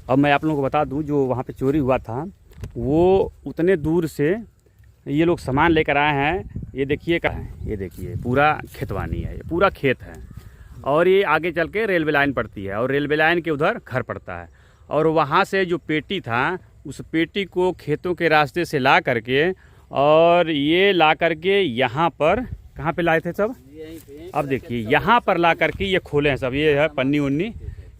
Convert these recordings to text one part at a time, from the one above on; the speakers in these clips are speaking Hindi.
अब मैं आप लोगों को बता दूं, जो वहाँ पे चोरी हुआ था वो उतने दूर से ये लोग सामान लेकर आए हैं। ये देखिए का है, ये देखिए पूरा खेतवानी है, ये पूरा खेत है और ये आगे चल के रेलवे लाइन पड़ती है और रेलवे लाइन के उधर घर पड़ता है। और वहाँ से जो पेटी था उस पेटी को खेतों के रास्ते से ला करके और ये ला करके यहाँ पर कहाँ पे लाए थे सब, अब देखिए यहाँ पर ला करके ये खोले हैं सब, ये है पन्नी उन्नी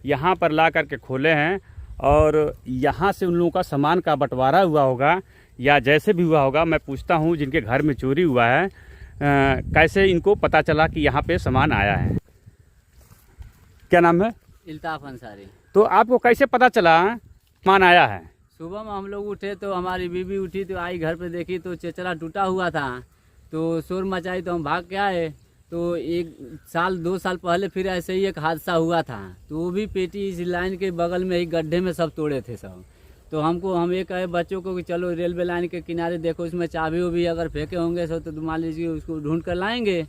यहाँ पर ला करके खोले हैं। और यहाँ से उन लोगों का सामान का बंटवारा हुआ होगा या जैसे भी हुआ होगा। मैं पूछता हूँ जिनके घर में चोरी हुआ है कैसे इनको पता चला कि यहाँ पे सामान आया है। क्या नाम है? इल्ताफ अंसारी। तो आपको कैसे पता चला सामान आया है? सुबह में हम लोग उठे तो हमारी बीवी उठी तो आई, घर पे देखी तो चचरा टूटा हुआ था, तो शोर मचाई तो हम भाग के आए। तो 1-2 साल पहले फिर ऐसे ही एक हादसा हुआ था, तो वो भी पेटी इस लाइन के बगल में ही गड्ढे में सब तोड़े थे सब। तो हम ये कहे बच्चों को कि चलो रेलवे लाइन के किनारे देखो, उसमें चाबी भी अगर फेंके होंगे तो मान लीजिए उसको ढूंढ कर लाएंगे।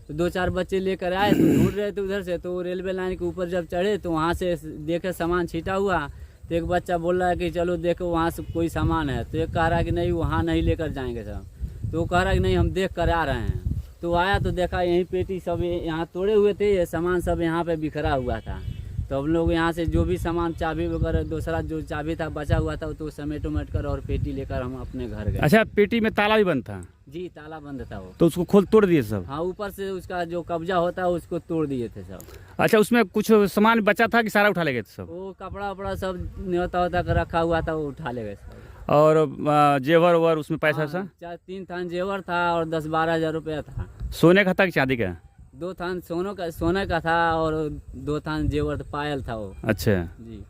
तो 2-4 बच्चे लेकर आए तो ढूंढ रहे थे उधर से, तो रेलवे लाइन के ऊपर जब चढ़े तो वहाँ से देखे सामान छीटा हुआ। तो एक बच्चा बोल रहा है कि चलो देखो वहाँ से कोई सामान है, तो एक कह रहा है कि नहीं वहाँ नहीं लेकर जाएंगे सब, तो वो कह रहा है कि नहीं हम देख कर आ रहे हैं। तो आया तो देखा यही पेटी सब यहाँ तोड़े हुए थे, ये सामान सब यहाँ पे बिखरा हुआ था। तो हम लोग यहाँ से जो भी सामान चाबी वगैरह दूसरा जो चाबी था बचा हुआ था तो समेट उमेट कर और पेटी लेकर हम अपने घर गए। अच्छा, पेटी में ताला भी बंद था? जी ताला बंद था वो। तो उसको खोल तोड़ दिए सब? हाँ, ऊपर से उसका जो कब्जा होता है उसको तोड़ दिए थे सब। अच्छा, उसमें कुछ सामान बचा था कि सारा उठा ले गए सब? वो कपड़ा वपड़ा सब न्योता होता कर रखा हुआ था, वो उठा ले गए सब। और जेवर ववर उसमें पैसा सा? 3 थान जेवर था और 10-12 हज़ार रुपया था। सोने का था कि चांदी का? 2 थान सोने का था और 2 थान जेवर पायल था वो। अच्छा जी।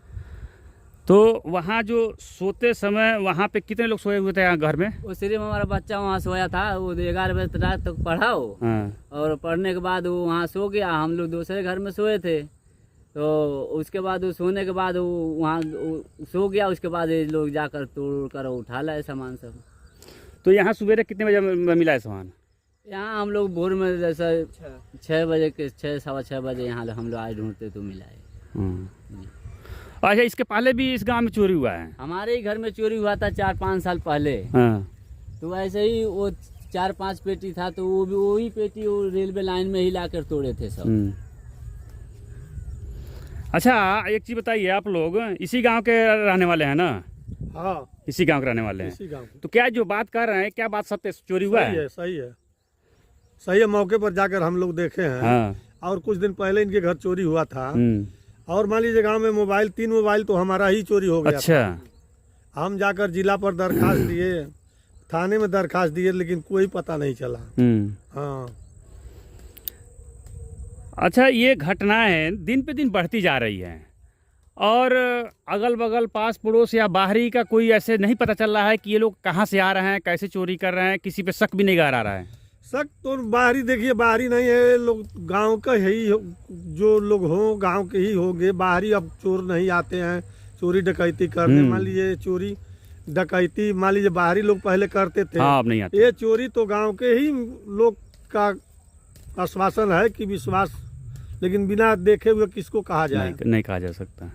तो वहाँ जो सोते समय वहाँ पे कितने लोग सोए हुए थे यहाँ घर में? वो सिर्फ हमारा बच्चा वहाँ सोया था, वो 11 बजे रात तक पढ़ा वो। हाँ। और पढ़ने के बाद वो वहाँ सो गया, हम लोग दूसरे घर में सोए थे। तो उसके बाद वो सोने के बाद वो वहाँ सो गया, उसके बाद ये लोग जाकर तोड़ कर उठा लाए सामान सब। तो यहाँ सवेरे कितने बजे मिला है सामान? यहाँ हम लोग भोर में जैसा 6 बजे के 6-6:15 बजे यहाँ हम लोग आए ढूंढते तो मिला है। अच्छा, इसके पहले भी इस गांव में चोरी हुआ है? हमारे ही घर में चोरी हुआ था 4-5 साल पहले। हाँ। तो ऐसे ही वो 4-5 पेटी था, तो वो भी वही पेटी वो रेलवे लाइन में ही लाकर तोड़े थे सब। अच्छा, एक चीज बताइए, आप लोग इसी गांव के रहने वाले हैं ना? हाँ, इसी गांव के रहने वाले हैं। इसी गांव। तो क्या जो बात कर रहे हैं क्या बात सत्य, चोरी हुआ है? सही है, सही है। मौके पर जाकर हम लोग देखे हैं। हाँ। और कुछ दिन पहले इनके घर चोरी हुआ था। और मान लीजिए गांव में 3 मोबाइल तो हमारा ही चोरी हो गया। अच्छा। हम जाकर जिला पर दरखास्त दिए, थाने में दरखास्त दिए, लेकिन कोई पता नहीं चला। हाँ। अच्छा, ये घटनाएं दिन पे दिन बढ़ती जा रही हैं और अगल बगल पास पड़ोस या बाहरी का कोई ऐसे नहीं पता चल रहा है कि ये लोग कहाँ से आ रहे हैं, कैसे चोरी कर रहे हैं, किसी पे शक भी नहीं आ रहा है। शक तो बाहरी, देखिए बाहरी नहीं है, लोग गांव का ही जो लोग हो गांव के ही होंगे। बाहरी अब चोर नहीं आते हैं चोरी डकैती करने। मान लीजिए चोरी डकैती मान लीजिए बाहरी लोग पहले करते थे। हाँ, अब नहीं आते। ये चोरी तो गांव के ही लोग का आश्वासन है कि विश्वास, लेकिन बिना देखे हुए किसको कहा जाए? नहीं कहा जा सकता।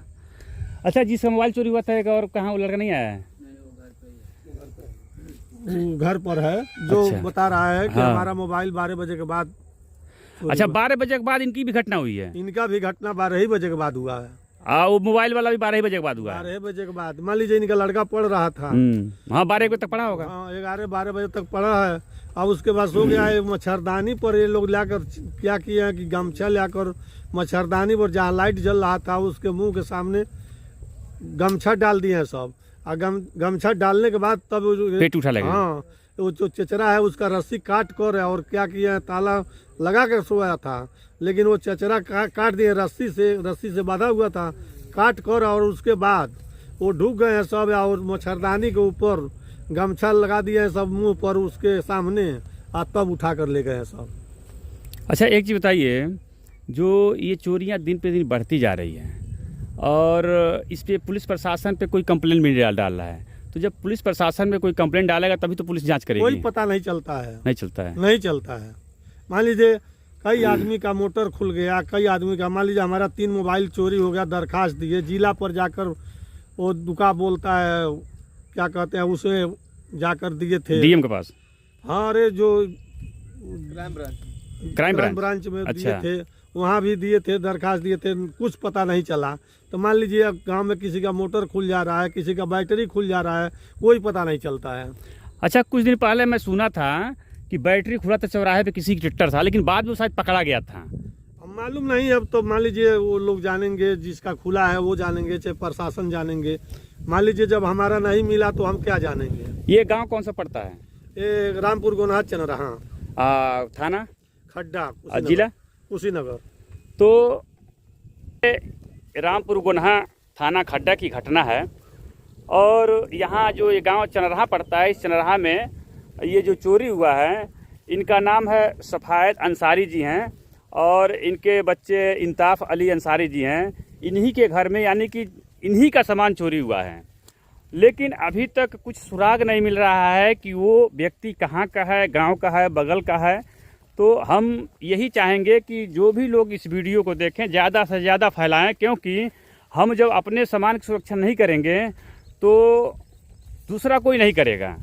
अच्छा, जिसका मोबाइल चोरी हुआ था एक और, कहाँ वो लड़का नहीं आया है? घर पर है जो। अच्छा। बता रहा है कि हाँ। हमारा मोबाइल 12 बजे के बाद। अच्छा, 12 बजे के बाद इनकी भी घटना हुई है? इनका भी घटना 12 ही बजे के बाद हुआ है। वो मोबाइल वाला भी 12 बजे के बाद हुआ है? 12 बजे के बाद। मान लीजिए इनका लड़का पढ़ रहा था। हाँ, 12 बजे तक पढ़ा होगा। हाँ, 11-12 बजे तक पढ़ा है। अब उसके बाद सो गया है। मच्छरदानी पर ये लोग लाकर क्या किया है कि गमछा लाकर मच्छरदानी पर जहाँ लाइट जल रहा था उसके मुंह के सामने गमछा डाल दिए हैं सब। और गमछा डालने के बाद तब पेट उठा लगा। हाँ, वो जो चचरा है उसका रस्सी काट कर और क्या किया है, ताला लगा कर सोया था, लेकिन वो चचरा काट दिए रस्सी से बांधा हुआ था, काट कर। और उसके बाद वो ढुक गए हैं सब और मच्छरदानी के ऊपर गमछा लगा दिए हैं सब मुंह पर उसके सामने, और तब उठा कर ले गए हैं सब। अच्छा, एक चीज़ बताइए, जो ये चोरियां दिन पे दिन बढ़ती जा रही हैं और इस पे पुलिस प्रशासन पे कोई कंप्लेंट भी डाल रहा है, तो जब पुलिस प्रशासन में कोई कंप्लेंट डालेगा तभी तो पुलिस जांच करेगी? कोई पता नहीं चलता है। नहीं चलता है? नहीं चलता है। मान लीजिए कई आदमी का मोटर खुल गया, कई आदमी का मान लीजिए हमारा 3 मोबाइल चोरी हो गया, दरखास्त दिए, जिला पर जाकर वो दुका बोलता है, क्या कहते हैं, उसे जाकर दिए थे डीएम के पास, हाँ, अरे जो क्राइम ब्रांच में दिए अच्छा। थे, वहाँ भी दिए थे, दरखास्त दिए थे, कुछ पता नहीं चला। तो मान लीजिए अब गांव में किसी का मोटर खुल जा रहा है, किसी का बैटरी खुल जा रहा है, कोई पता नहीं चलता है। अच्छा, कुछ दिन पहले मैं सुना था कि बैटरी खुला था चौराहे पे, किसी की ट्रैक्टर था, लेकिन बाद में वो शायद पकड़ा गया था। अब मालूम नहीं, अब तो मान लीजिए वो लोग जानेंगे, जिसका खुला है वो जानेंगे, चाहे प्रशासन जानेंगे। मान लीजिए जब हमारा नहीं मिला तो हम क्या जानेंगे। ये गांव कौन सा पड़ता है? ये रामपुर गोनाथ चनरहा, थाना खड्डा, जिला कुशीनगर। तो ये रामपुर गोन्हा थाना खड्डा की घटना है। और यहाँ जो ये गांव चनरहा पड़ता है, इस चनरहा में ये जो चोरी हुआ है, इनका नाम है सफ़ायत अंसारी जी हैं और इनके बच्चे इंताफ अली अंसारी जी हैं। इन्हीं के घर में, यानी कि इन्हीं का सामान चोरी हुआ है, लेकिन अभी तक कुछ सुराग नहीं मिल रहा है कि वो व्यक्ति कहाँ का है, गांव का है, बगल का है। तो हम यही चाहेंगे कि जो भी लोग इस वीडियो को देखें, ज़्यादा से ज़्यादा फैलाएं, क्योंकि हम जब अपने सामान की सुरक्षा नहीं करेंगे तो दूसरा कोई नहीं करेगा।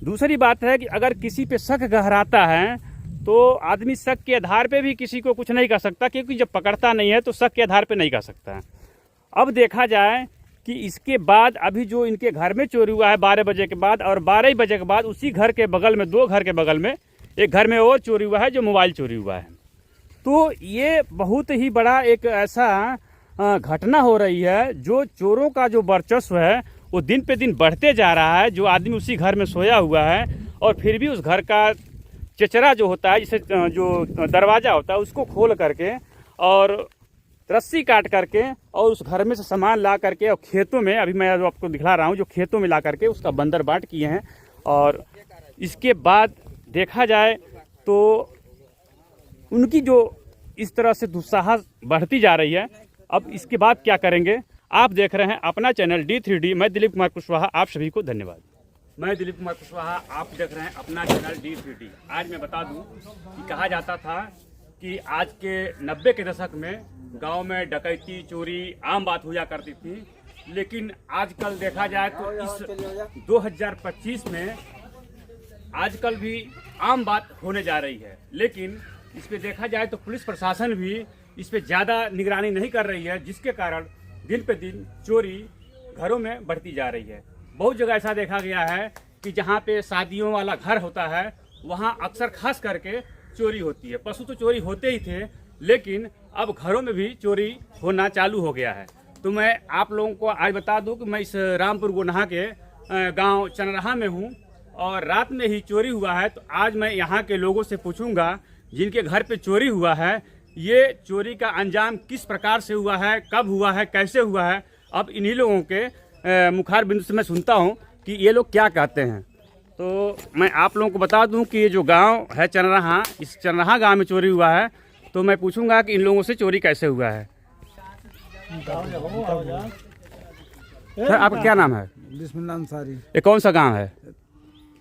दूसरी बात है कि अगर किसी पे शक गहराता है तो आदमी शक के आधार पे भी किसी को कुछ नहीं कर सकता, क्योंकि जब पकड़ता नहीं है तो शक के आधार पे नहीं कर सकता। अब देखा जाए कि इसके बाद अभी जो इनके घर में चोरी हुआ है 12 बजे के बाद, और 12 बजे के बाद उसी घर के बगल में, 2 घर के बगल में एक घर में और चोरी हुआ है, जो मोबाइल चोरी हुआ है। तो ये बहुत ही बड़ा एक ऐसा घटना हो रही है, जो चोरों का जो वर्चस्व है वो दिन पे दिन बढ़ते जा रहा है। जो आदमी उसी घर में सोया हुआ है और फिर भी उस घर का चचरा जो होता है, जिसे जो दरवाज़ा होता है, उसको खोल करके और रस्सी काट करके और उस घर में से सामान ला करके, और खेतों में, अभी मैं आपको दिखा रहा हूँ, जो खेतों में ला करके उसका बंदर बाट किए हैं। और इसके बाद देखा जाए तो उनकी जो इस तरह से दुस्साहस बढ़ती जा रही है। अब इसके बाद क्या करेंगे? आप देख रहे हैं अपना चैनल D3D। मैं दिलीप कुमार कुशवाहा, आप सभी को धन्यवाद। मैं दिलीप कुमार कुशवाहा, आप देख रहे हैं अपना चैनल D3D। आज मैं बता दूं कि कहा जाता था कि आज के 90 के दशक में गांव में डकैती, चोरी आम बात हुआ करती थी, लेकिन आजकल देखा जाए तो इस 2025 में आजकल भी आम बात होने जा रही है। लेकिन इस पे देखा जाए तो पुलिस प्रशासन भी इस पे ज़्यादा निगरानी नहीं कर रही है, जिसके कारण दिन पे दिन चोरी घरों में बढ़ती जा रही है। बहुत जगह ऐसा देखा गया है कि जहाँ पे शादियों वाला घर होता है, वहाँ अक्सर खास करके चोरी होती है। पशु तो चोरी होते ही थे, लेकिन अब घरों में भी चोरी होना चालू हो गया है। तो मैं आप लोगों को आज बता दूं कि मैं इस रामपुर गोन्हा के गांव चनरहा में हूं और रात में ही चोरी हुआ है। तो आज मैं यहां के लोगों से पूछूंगा जिनके घर पे चोरी हुआ है, ये चोरी का अंजाम किस प्रकार से हुआ है, कब हुआ है, कैसे हुआ है। अब इन्हीं लोगों के मुखार बिंदु से मैं सुनता हूं कि ये लोग क्या कहते हैं। तो मैं आप लोगों को बता दूं कि ये जो गांव है चनरहा, इस चनरहा गांव में चोरी हुआ है। तो मैं पूछूंगा कि इन लोगों से चोरी कैसे हुआ है। सर, आपका क्या नाम है? बिस्मिल्लाह अंसारी। ये कौन सा गांव है?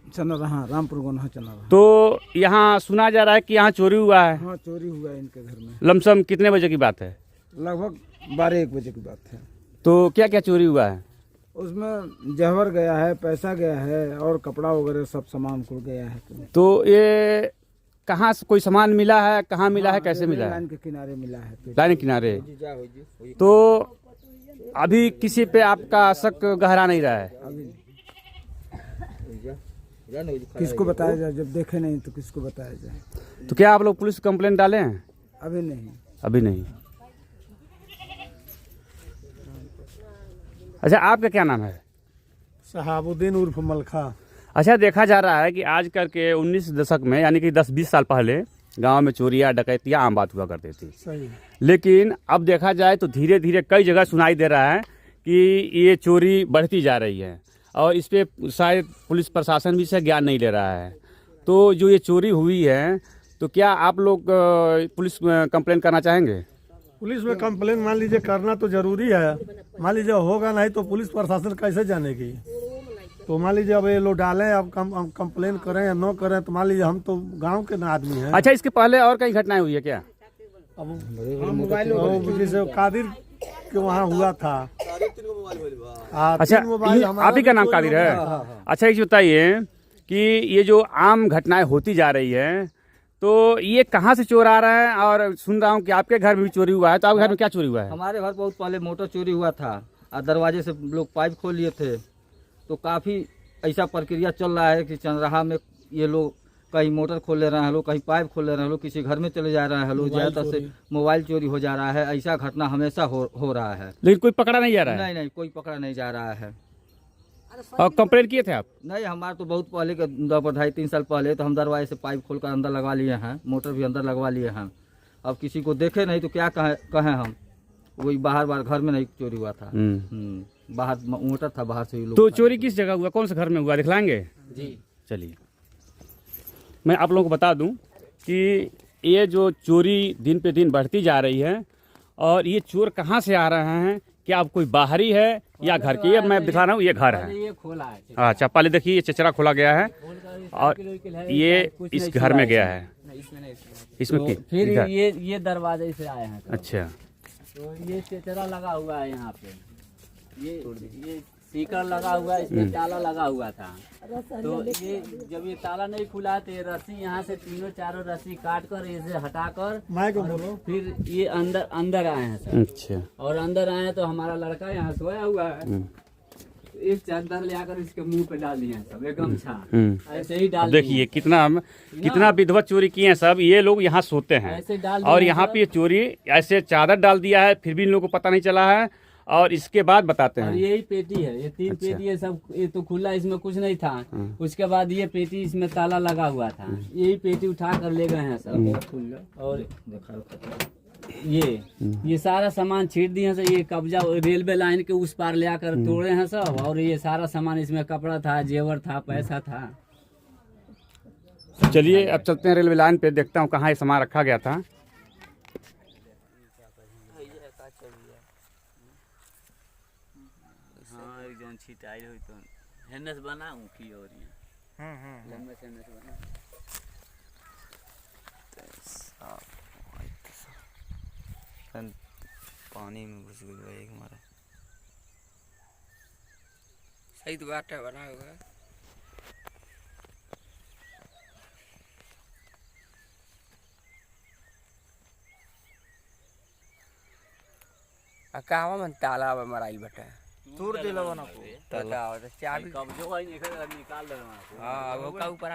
चनरहा, रामपुर गोन्हा चनरहा। तो यहाँ सुना जा रहा है कि यहाँ चोरी हुआ है। हाँ, चोरी हुआ है इनके घर में। लमसम कितने बजे की बात है? लगभग 12-1 बजे की बात है। तो क्या क्या चोरी हुआ है? उसमें जहवर गया है, पैसा गया है और कपड़ा वगैरह सब सामान खुल गया है। तो ये कहाँ से कोई सामान मिला है, कहाँ मिला है, कैसे मिला है? लाइन के किनारे मिला है। लाइन के किनारे। तो अभी किसी पे आपका शक गहरा नहीं रहा है? अभी किसको बताया जाए, जब देखे नहीं तो किसको बताया जाए। तो क्या आप लोग पुलिस कंप्लेंट डाले हैं? अभी नहीं। अभी नहीं। अच्छा, आपका क्या नाम है? शहाबुद्दीन उर्फ मलखा। अच्छा, देखा जा रहा है कि आज कल के 19 दशक में, यानी कि 10-20 साल पहले गांव में चोरियां, डकैतियां आम बात हुआ करती थी। सही। लेकिन अब देखा जाए तो धीरे धीरे कई जगह सुनाई दे रहा है कि ये चोरी बढ़ती जा रही है और इस पे शायद पुलिस प्रशासन भी से ज्ञान नहीं ले रहा है। तो जो ये चोरी हुई है, तो क्या आप लोग पुलिस में कंप्लेन करना चाहेंगे? पुलिस में कंप्लेन मान लीजिए करना तो जरूरी है। मान लीजिए होगा नहीं तो पुलिस प्रशासन कैसे जानेगी। तो मान लीजिए अब ये लोग डालें, अब हम कंप्लेन करें या न करें, तो मान लीजिए हम तो गांव के ना आदमी हैं। अच्छा, इसके पहले और कई घटनाएं हुई है क्या? अब जैसे कादिर के वहाँ हुआ था, अच्छा, आप ही का नाम कादिर है? अच्छा, एक बताइए कि ये जो आम घटनाएं होती जा रही है, तो ये कहाँ से चोर आ रहा है? और सुन रहा हूँ कि आपके घर में भी चोरी हुआ है, तो आपके घर में क्या चोरी हुआ है? हमारे घर बहुत पहले मोटर चोरी हुआ था और दरवाजे से लोग पाइप खोल लिए थे। तो काफ़ी ऐसा प्रक्रिया चल रहा है कि चंद्रहा में ये लोग कहीं मोटर खोल ले रहे हैं लोग, कहीं पाइप खोल ले रहे हैं लोग, किसी घर में चले जा रहे हैं लोग, ज़्यादातर से मोबाइल चोरी हो जा रहा है। ऐसा घटना हमेशा हो रहा है। लेकिन कोई पकड़ा नहीं जा रहा है? नहीं नहीं, कोई पकड़ा नहीं जा रहा है। और कंप्लेंट किए थे आप? नहीं, हमारा तो बहुत पहले के 2-3 साल पहले तो हम दरवाजे से पाइप खोलकर अंदर लगवा लिए हैं, मोटर भी अंदर लगवा लिए हैं। अब किसी को देखे नहीं तो क्या कहें हम। वही बाहर घर में नहीं चोरी हुआ था। बाहर मोटर था, बाहर से ही लोग। तो चोरी किस जगह हुआ, कौन से घर में हुआ, दिखलाएंगे? जी चलिए, मैं आप लोगों को बता दूं कि ये जो चोरी दिन पे दिन बढ़ती जा रही है, और ये चोर कहाँ से आ रहे हैं, क्या अब कोई बाहरी है या घर के? ये मैं दिखा रहा हूँ, ये घर है। ये खोला है। अच्छा, पहले देखिए ये चचरा खोला गया है और ये इस घर में गया है। इसमें तो फिर ये दरवाजे से आए हैं। अच्छा, तो ये चेचरा लगा हुआ है यहाँ पे, ये सीकर लगा हुआ है, इसमें ताला लगा हुआ था। तो ये जब ये ताला नहीं खुला तो ये रस्सी यहाँ से 3-4 रस्सी काट कर इसे हटाकर फिर ये अंदर आए हैं सर। अच्छा, और अंदर आए तो हमारा लड़का यहाँ सोया हुआ है, एक चादर ले आकर इसके मुंह पे डाल दिए हैं सब, एक गमछा ऐसे ही डाल। देखिए कितना विधिवत चोरी किए हैं सब। ये लोग यहाँ सोते हैं ऐसे डाल और यहाँ पे ये चोरी ऐसे चादर डाल दिया है, फिर भी इन लोगों को पता नहीं चला है। और इसके बाद बताते और हैं, यही पेटी है, ये 3 पेटी है सब, ये तो खुला, इसमें कुछ नहीं था। उसके बाद ये पेटी, इसमें ताला लगा हुआ था, यही पेटी उठा कर ले गए हैं सब। और ये सारा सामान छीट दिए हैं सर। ये कब्जा रेलवे लाइन के उस पार ले आकर तोड़े हैं सब। और ये सारा सामान, इसमें कपड़ा था, जेवर था, पैसा था। चलिए अब चलते हैं रेलवे लाइन पे, देखता हूँ कहाँ ये सामान रखा गया था। हाँ, एक जन छिटाई हुई तो हेनस बना हूँ की और ये लंबे से हेनस बना। पानी में घुस गई एक हमारा सही तो बात है बना होगा। कहवा मन तालाब मराई बटे तोड़ दिला बना तालाब चाबी कब्जो निकाल दे। हाँ वो का ऊपर